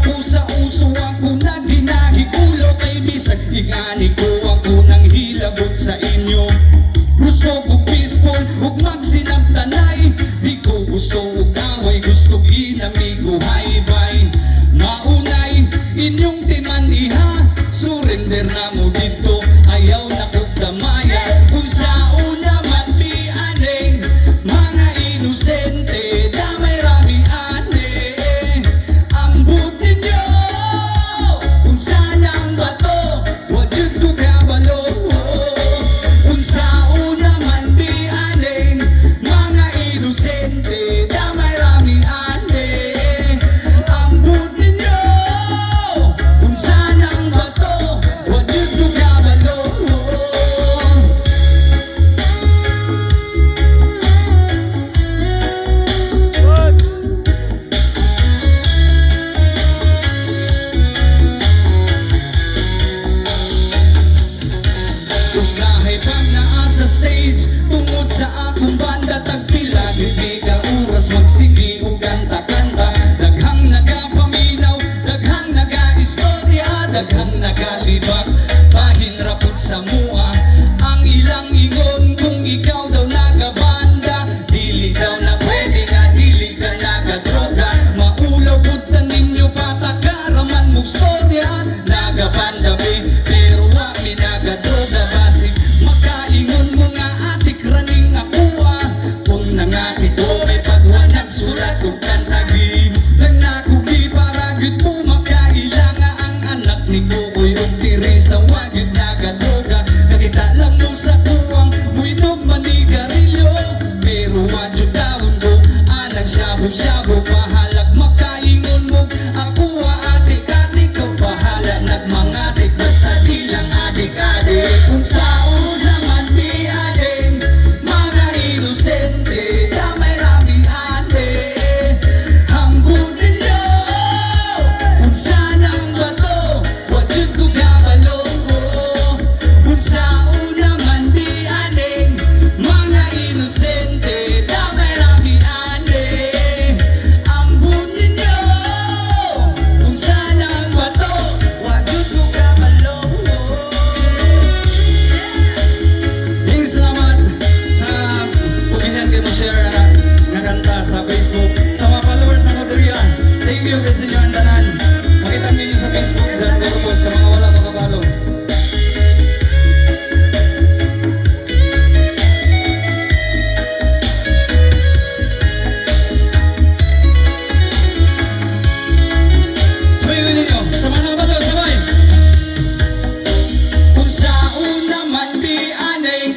ako sa uso, ako na ginahigulo. Kay bisag ingani ko ako nang hilabot sa inyo. Gusto ko peaceful, ug magsinabtanay. Di ko gusto ug away, gusto ginamigo haybay. Maunay, inyong timaniha, surrender na mo dito. Ayaw na ko damaya. Kung sa una man di aning mga inosente, damay rami ane. Ambot ninyo kung saan ang bato, wag yun ko kabalo. Kung sa una man di aning mga inosente, damay rami ane. Ambot ninyo kung saan ang bato, wag yun ko kabalo. Usahay pag naa sa stage, tungod sa akong banda, tagpila ka oras magsigi o kanta-kanta. Daghang nagapaminaw, daghang nagaistorya, daghang nagalibak, pahinrapot sa mua. Ang ilang ingon kung ikaw daw nagabanda, dili daw na pwede nga, dili ka nagadroga. Maulaw pud na ninyo patakaraman mo storya, nagabanda be, pero wa mi nagadroga. Basig makaingon mo nga atik raning akuha, kung nangati ko may pagwa nagsulat kung kantagim. Lang nakugi para gud mo makailanga ang anak ni Kukoy o Teresa, wa gud nagadroga. Nakita lang mo sa kuwang muinog manigarilyo, pero wa jud daon ko anang shabu-shabu. Pahalag makaingon mo ako atik-atik, ko bahala nagmangatik, basta di lang adik-adik. Kung sa una man di ading mga inosente, damay rami ate. Hambun ninyo kung saan ang bato, wag yun ko kabalo. Kung sa una man di ading mga inosente, damay rami ate. Hambun ninyo kung saan ang bato, wag yun ko kabalo. Yung salamat sa opinion kayo mo share nga kanta sa Facebook. Sa mga followers ng Rodrian, thank you kasi nyo ang tanan. Makita nyo sa Facebook dyan, Gorbo, sa mga wala makabalo. Sabayin ninyo, sa mga nakabalo, sabay! Kung sa una man di anay,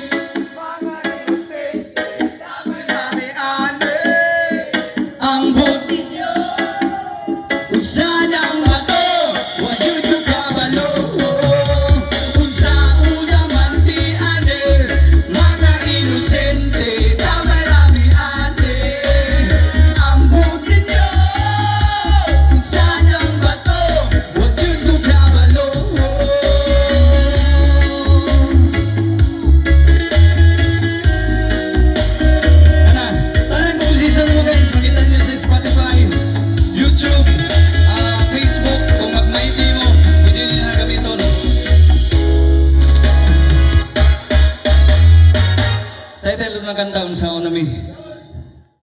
ang buti nyo kung saan ang bato, wag yun ko kabalo. Kung sa una man di anay, mga inosente, damay rami ate. Ang buti nyo kung saan ang bato, wag yun ko kabalo. Tanan composition mo guys, makita nyo sa Spotify, YouTube, Facebook. Kung mag-mighty mo, pwede nyo na gamiton. Title na kanta sa unami.